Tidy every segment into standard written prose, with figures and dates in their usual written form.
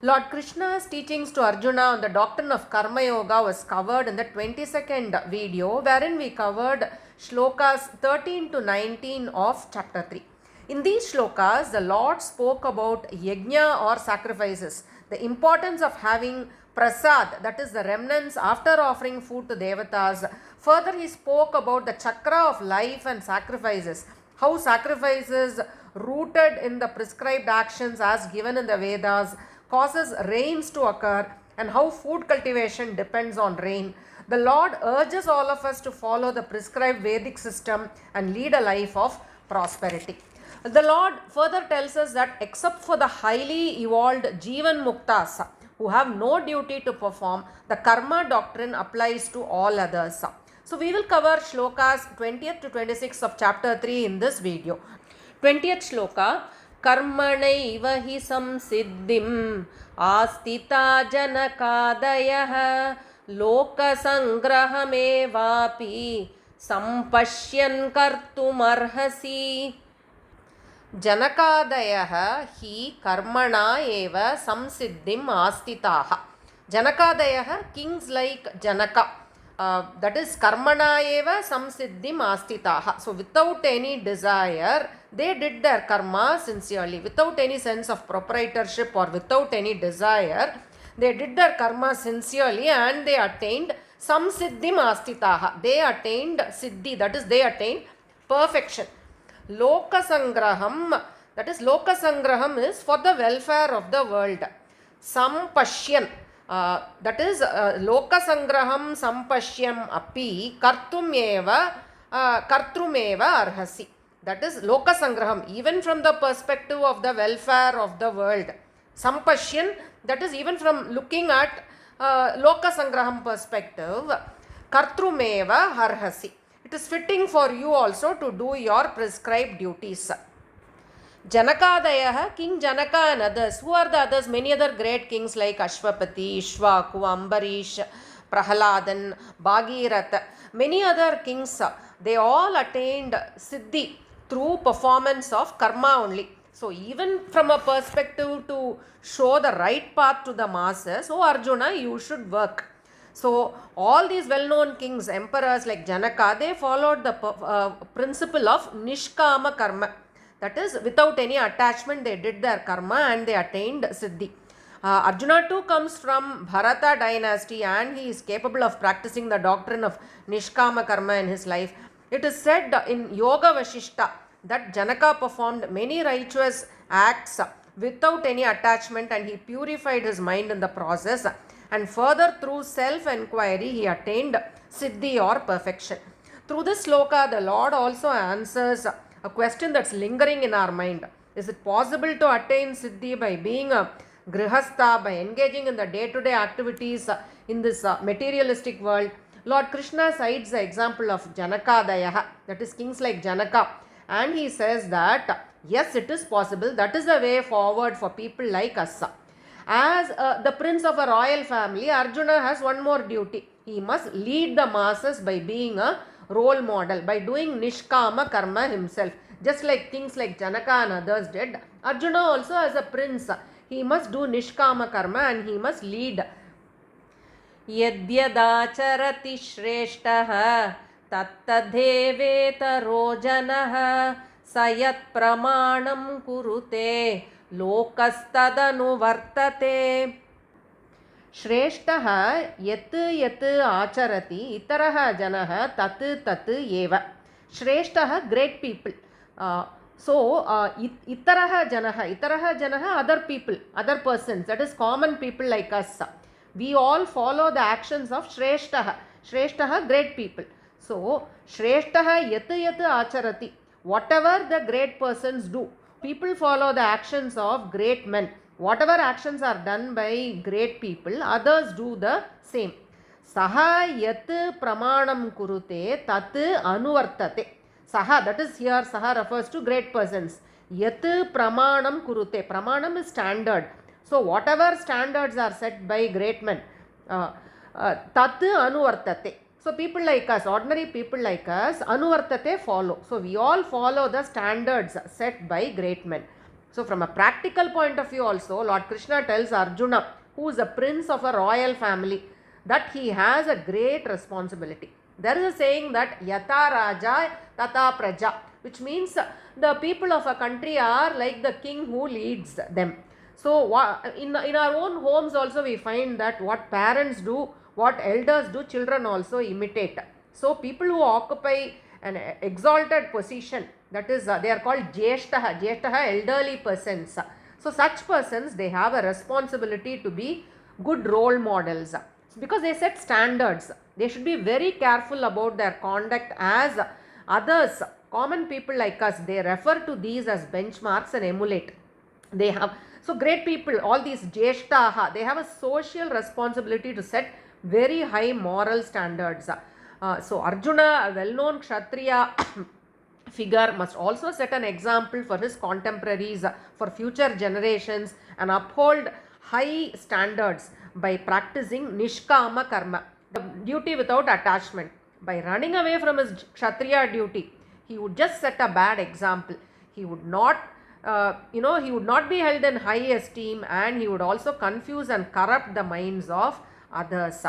Lord Krishna's teachings to Arjuna on the doctrine of Karma Yoga was covered in the 22nd video, wherein we covered slokas 13 to 19 of chapter 3. In these slokas, the Lord spoke about yajna or sacrifices, the importance of having prasad, that is the remnants after offering food to devatas. Further, he spoke about the chakra of life and sacrifices, how sacrifices rooted in the prescribed actions as given in the Vedas causes rains to occur, and how food cultivation depends on rain. The Lord urges all of us to follow the prescribed Vedic system and lead a life of prosperity. The Lord further tells us that except for the highly evolved Jivan Muktas who have no duty to perform, the karma doctrine applies to all others. So we will cover shlokas 20th to 26th of chapter 3 in this video. 20th shloka. कर्मणैव हि संसिद्धिम् आस्थिता जनकादयः लोकसङ्ग्रहमेवापि सम्पश्यन् कर्तुमर्हसि. जनकादयः हि कर्मणा एव संसिद्धिम् आस्थिताः. जनकादयः, kings like Janaka, that is karmana eva samsiddhim astitaha. So without any desire, they did their karma sincerely, without any sense of proprietorship or without any desire. They did their karma sincerely and they attained samsiddhim astitaha. They attained siddhi, that is they attained perfection. Lokasangraham, that is Lokasangraham is for the welfare of the world. Sampashyan, that is Lokasangraham sampashyam api kartrumeva arhasi. That is Lokasangraham, even from the perspective of the welfare of the world. Sampashyan, that is even from looking at Lokasangraham perspective. Kartrumeva arhasi. It is fitting for you also to do your prescribed duties. Janakadayah, King Janaka and others. Who are the others? Many other great kings like Ashwapati, Ishvaku, Ambarish, Prahaladan, Bhagiratha. Many other kings, they all attained siddhi through performance of karma only. So even from a perspective to show the right path to the masses, oh Arjuna, you should work. So all these well-known kings, emperors like Janaka, they followed the principle of nishkama karma. That is, without any attachment, they did their karma and they attained siddhi. Arjuna too comes from Bharata dynasty and he is capable of practicing the doctrine of nishkama karma in his life. It is said in Yoga Vashishta that Janaka performed many righteous acts without any attachment and he purified his mind in the process. And further, through self-enquiry, he attained siddhi or perfection. Through this sloka, the Lord also answers a question that's lingering in our mind. Is it possible to attain siddhi by being a grihastha, by engaging in the day-to-day activities in this materialistic world? Lord Krishna cites the example of Janakadayah, that is kings like Janaka, and he says that yes, it is possible. That is the way forward for people like us. As the prince of a royal family, Arjuna has one more duty. He must lead the masses by being a role model, by doing nishkama karma himself. Just like kings like Janaka and others did, Arjuna also as a prince, he must do nishkama karma and he must lead. Yadyadacharati shreshtaha tattadhevetaro janaha sayat pramanam kurute lokastadanu vartate. Shreshtaha yat acharati itaraha janaha tat eva. Shreshtaha, great people. Itaraha janaha, other people, other persons, that is common people like us. We all follow the actions of Shreshtaha. Shreshtaha, great people. So, Shreshtaha yat acharati, whatever the great persons do, people follow the actions of great men. Whatever actions are done by great people, others do the same. Saha yat pramanam kurute tat anuvartate. Saha, that is here, Saha refers to great persons. Yat pramanam kurute. Pramanam is standard. So whatever standards are set by great men, tat anuvartate. So people like us, ordinary people like us, anuvartate, follow. So we all follow the standards set by great men. So from a practical point of view also, Lord Krishna tells Arjuna, who is a prince of a royal family, that he has a great responsibility. There is a saying that Yata Raja Tata Praja, which means the people of a country are like the king who leads them. So in our own homes also we find that what parents do, what elders do, children also imitate. So people who occupy an exalted position, that is they are called Jeshtaha, elderly persons. So such persons, they have a responsibility to be good role models, because they set standards. They should be very careful about their conduct, as others, common people like us, they refer to these as benchmarks and emulate. They have, so great people, all these Jeshtaha, they have a social responsibility to set very high moral standards. So Arjuna, a well-known Kshatriya figure, must also set an example for his contemporaries, for future generations, and uphold high standards by practicing Nishkama Karma, the duty without attachment. By running away from his Kshatriya duty, he would just set a bad example. He would not he would not be held in high esteem, and he would also confuse and corrupt the minds of others.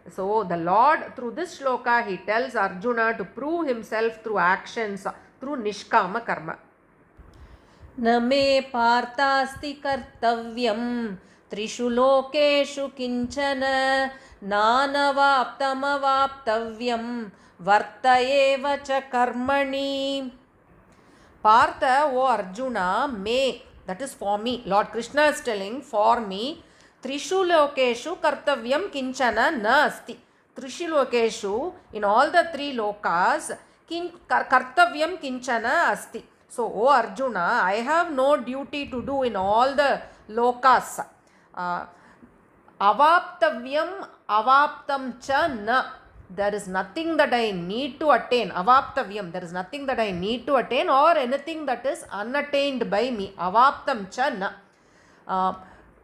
So the Lord, through this shloka, he tells Arjuna to prove himself through actions, through Nishkama Karma. न मे पार्थास्ति कर्तव्यं त्रिषु लोकेषु किञ्चन नानवाप्तमवाप्तव्यं वर्त एव च कर्मणि. Partha, O Arjuna, may, that is for me, Lord Krishna is telling, for me, Trishu lokeshu kartavyam kinchana na asti. Trishu lokeshu, in all the three lokas, kartavyam kinchana asti. So, O Arjuna, I have no duty to do in all the lokas. Avaptavyam avaptam cha na. There is nothing that I need to attain. Avaptavyam, there is nothing that I need to attain, or anything that is unattained by me. Avaptam cha na.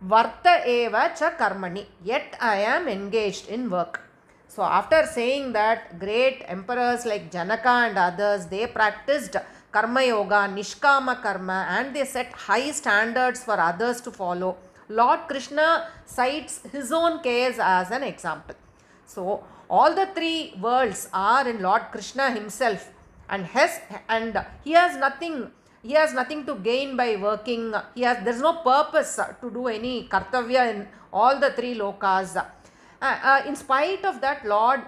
Varta eva cha karmani. Yet I am engaged in work. So after saying that, great emperors like Janaka and others, they practiced karma yoga, nishkama karma, and they set high standards for others to follow. Lord Krishna cites his own case as an example. So all the three worlds are in Lord Krishna himself, and he has nothing to gain by working. There is no purpose to do any kartavya in all the three lokas. In spite of that, Lord,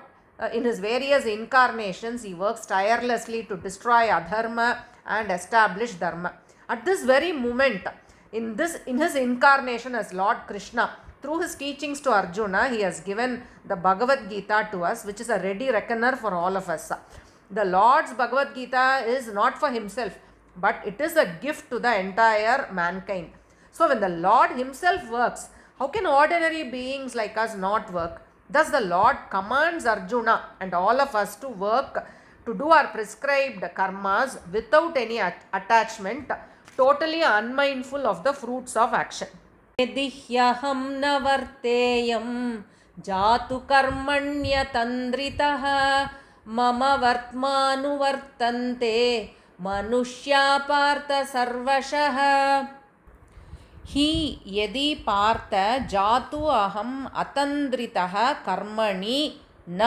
in his various incarnations, he works tirelessly to destroy adharma and establish dharma. At this very moment, in his incarnation as Lord Krishna, through his teachings to Arjuna, he has given the Bhagavad Gita to us, which is a ready reckoner for all of us. The Lord's Bhagavad Gita is not for himself, but it is a gift to the entire mankind. So when the Lord himself works, how can ordinary beings like us not work? Thus the Lord commands Arjuna and all of us to work, to do our prescribed karmas without any attachment, totally unmindful of the fruits of action. यदि ह्यहं न वर्तेयं जातु कर्मण्यतन्द्रितः मम वर्त्मानुवर्तन्ते मनुष्या पार्थ सर्वशः. हि यदि पार्थ जातु अहम् अतन्द्रितः कर्मणि न.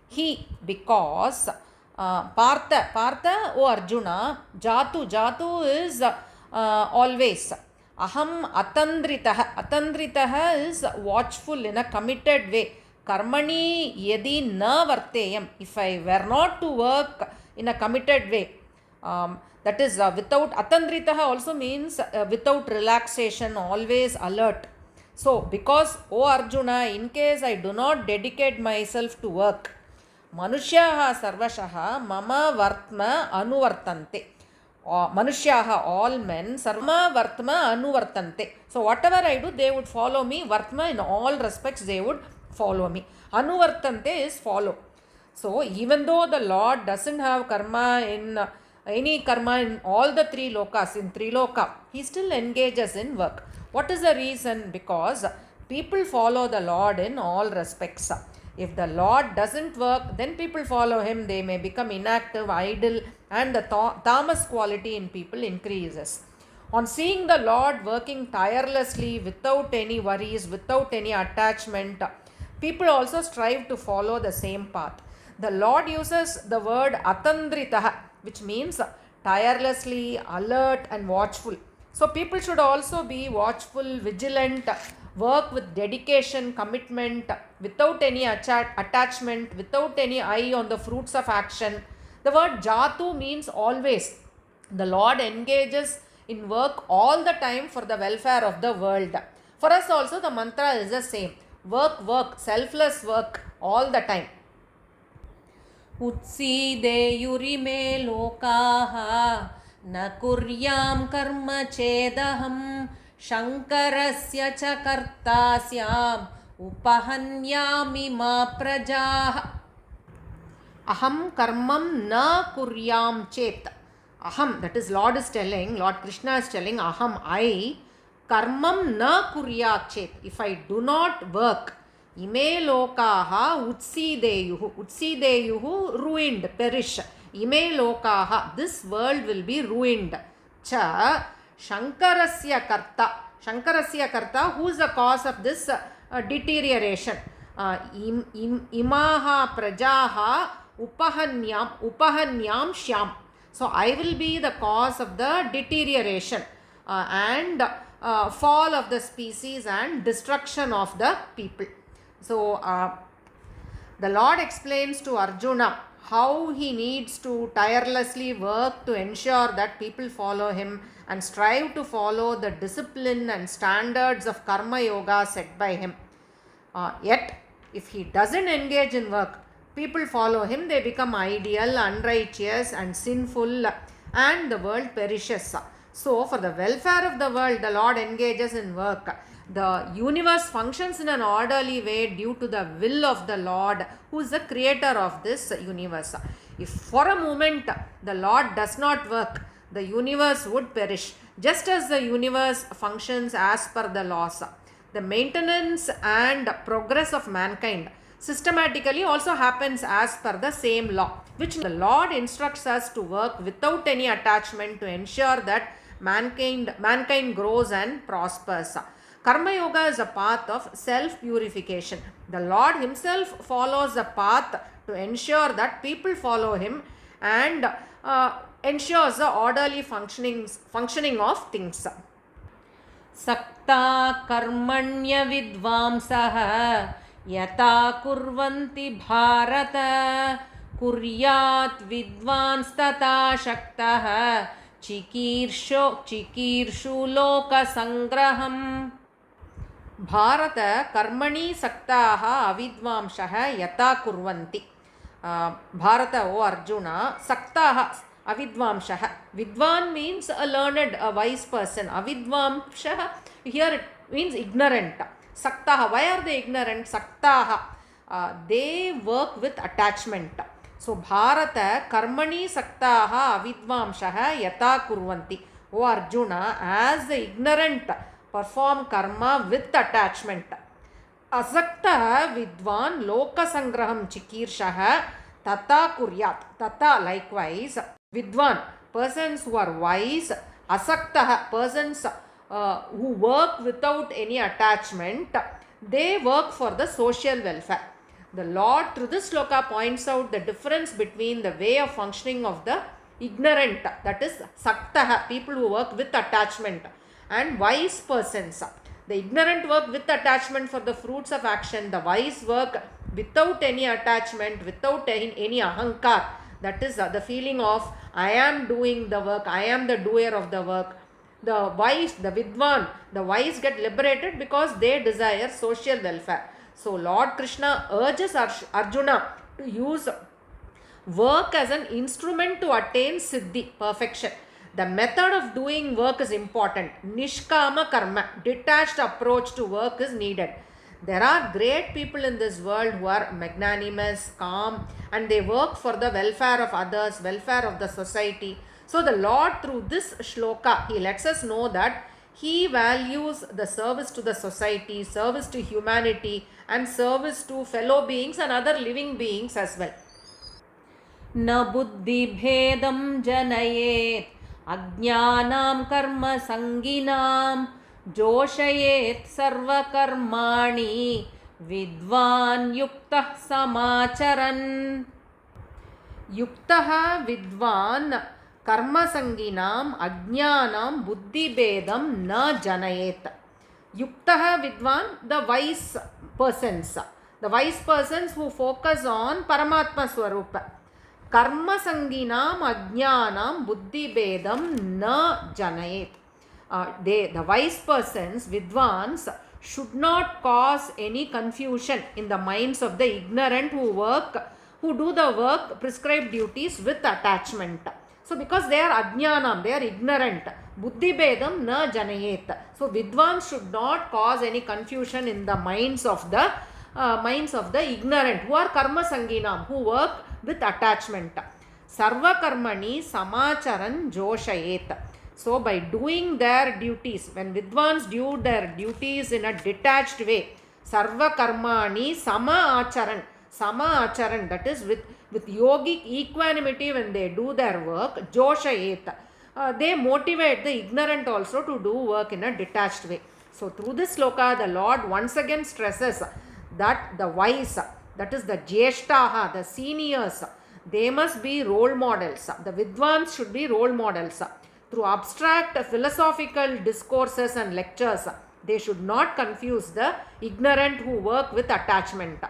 He, because Partha, O Arjuna, Jatu is always. Aham atandritaha is watchful in a committed way. Karmani yadi na varteyam, if I were not to work in a committed way, that is without, atandritaha also means without relaxation, always alert. So because, O Arjuna, in case I do not dedicate myself to work, manushyaha sarvashaha mama vartma anuvartante. Manushyaha, all men, sarva vartma anuvartante. So whatever I do, they would follow me. Vartma, in all respects, they would follow me. Anuvartante is follow. So even though the Lord doesn't have karma in any karma in all the three lokas, in Triloka, he still engages in work. What is the reason? Because people follow the Lord in all respects. If the Lord doesn't work, then people follow him. They may become inactive, idle, and the tamas quality in people increases. On seeing the Lord working tirelessly without any worries, without any attachment, people also strive to follow the same path. The Lord uses the word atandritaha, which means tirelessly, alert, and watchful. So, people should also be watchful, vigilant, work with dedication, commitment, without any attachment, without any eye on the fruits of action. The word jatu means always. The Lord engages in work all the time for the welfare of the world. For us also, the mantra is the same: work, work, selfless work all the time. उत्सीदेयुरिमे लोकाः न कुर्यां कर्म चेदहं शङ्करस्य च कर्ता स्याम् उपहन्यामि मा प्रजाः. Aham karmam na kuryam chet. Aham, that is Lord is telling, Lord Krishna is telling, aham, I, karmam na kuryat chet. If I do not work, ime lokaha utsideyuhu, ruined, perish. Ime lokaha, this world will be ruined. Cha, Shankarasya karta. Shankarasya karta, who is the cause of this deterioration? Imaha prajaha upahanyam shyam. So I will be the cause of the deterioration and fall of the species and destruction of the people. So the Lord explains to Arjuna how he needs to tirelessly work to ensure that people follow him and strive to follow the discipline and standards of karma yoga set by him. Yet, if he doesn't engage in work, people follow him, they become ideal, unrighteous, and sinful, and the world perishes. So, for the welfare of the world, the Lord engages in work. The universe functions in an orderly way due to the will of the Lord, who is the creator of this universe. If for a moment the Lord does not work, the universe would perish, just as the universe functions as per the laws. The maintenance and progress of mankind systematically also happens as per the same law, which the Lord instructs us to work without any attachment to ensure that mankind grows and prospers. Karma Yoga is a path of self-purification. The Lord himself follows a path to ensure that people follow him and ensures the orderly functioning of things. सक्ता कर्मण्य विद्वांसः यथा कुर्वन्ति भारत कुर्यात् विद्वांस्तथा शक्तः चिकीर्षु लोकसंग्रहम्. भारत कर्मणि सक्ताः अविद्वांसः यथा कुर्वन्ति. Bharata, O Arjuna, saktaha, avidvamshaha. Vidvan means a learned, a wise person. Avidvamshaha, here it means ignorant. Saktaha, why are they ignorant? Saktaha, they work with attachment. So, Bharata, karmani saktaha, avidvamshaha, yata kurvanti. O Arjuna, as the ignorant perform karma with attachment. Asakta vidvan lokasangraham chikirshah tata kuryat. Tata likewise vidvan, persons who are wise, asakta, persons who work without any attachment, they work for the social welfare. The Lord through this sloka points out the difference between the way of functioning of the ignorant, that is sakta, people who work with attachment, and wise persons. The ignorant work with attachment for the fruits of action. The wise work without any attachment, without any ahankar. That is the feeling of I am doing the work, I am the doer of the work. The wise, the vidwan, the wise get liberated because they desire social welfare. So Lord Krishna urges Arjuna to use work as an instrument to attain siddhi, perfection. The method of doing work is important. Nishkama karma, detached approach to work is needed. There are great people in this world who are magnanimous, calm, and they work for the welfare of others, welfare of the society. So the Lord through this shloka, he lets us know that he values the service to the society, service to humanity, and service to fellow beings and other living beings as well. न बुद्धिभेदं जनयेत् अज्ञानां कर्मसङ्गिनां जोषयेत् सर्वकर्माणि विद्वान् युक्तः समाचरन्. युक्तः विद्वान् कर्मसङ्गिनाम् अज्ञानां बुद्धिभेदं न जनयेत्. Yuktaha Vidwan, the wise persons. The wise persons who focus on Paramatma Swarupa. Karma Sanginam Ajnanam Buddhi Bedam Na Janayet. The wise persons, Vidwans, should not cause any confusion in the minds of the ignorant who do the work, prescribed duties with attachment. So because they are ajnanam, they are ignorant. Buddhi bedam na janayet. So vidwans should not cause any confusion in the minds of the ignorant who are karma sanginam, who work with attachment. Sarva karmani samacharan joshayet. So by doing their duties, when vidwans do their duties in a detached way, sarva karmani sama acharan, that is with yogic equanimity, when they do their work, joshayet, they motivate the ignorant also to do work in a detached way. So through this sloka, the Lord once again stresses that the wise, that is the jyeshtaha, the seniors, they must be role models. The vidwans should be role models. Through abstract philosophical discourses and lectures, they should not confuse the ignorant who work with attachment.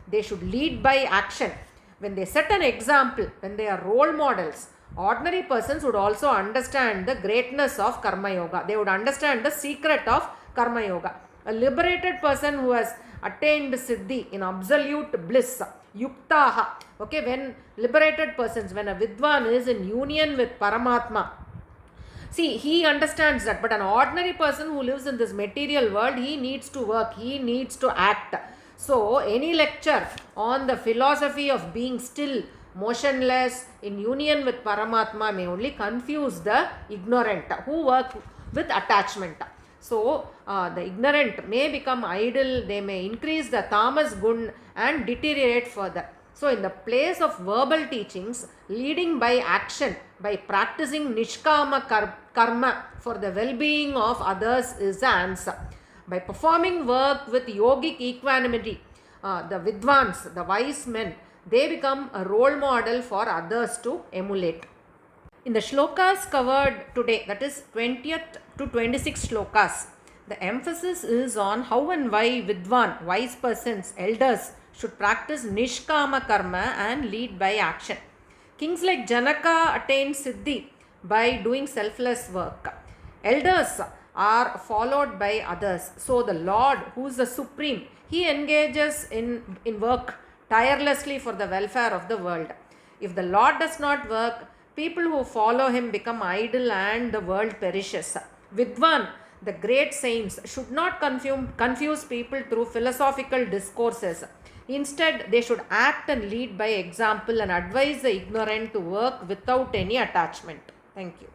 They should lead by action. When they set an example, when they are role models, ordinary persons would also understand the greatness of Karma Yoga. They would understand the secret of Karma Yoga. A liberated person who has attained Siddhi in absolute bliss, Yuktaha. Okay, when liberated persons, when a Vidwan is in union with Paramatma, see, he understands that. But an ordinary person who lives in this material world, he needs to work, he needs to act. So, any lecture on the philosophy of being still, motionless, in union with Paramatma may only confuse the ignorant who work with attachment. So, the ignorant may become idle, they may increase the tamas gun and deteriorate further. So, in the place of verbal teachings, leading by action, by practicing nishkama karma for the well-being of others is the answer. By performing work with yogic equanimity, the vidwans, the wise men, they become a role model for others to emulate. In the shlokas covered today, that is 20th to 26th shlokas, the emphasis is on how and why vidwan, wise persons, elders, should practice nishkama karma and lead by action. Kings like Janaka attained siddhi by doing selfless work. Elders are followed by others. So the Lord, who is the supreme, he engages in work tirelessly for the welfare of the world. If the Lord does not work, people who follow him become idle and the world perishes. Vidwan, the great saints, should not confuse people through philosophical discourses. Instead, they should act and lead by example and advise the ignorant to work without any attachment. Thank you.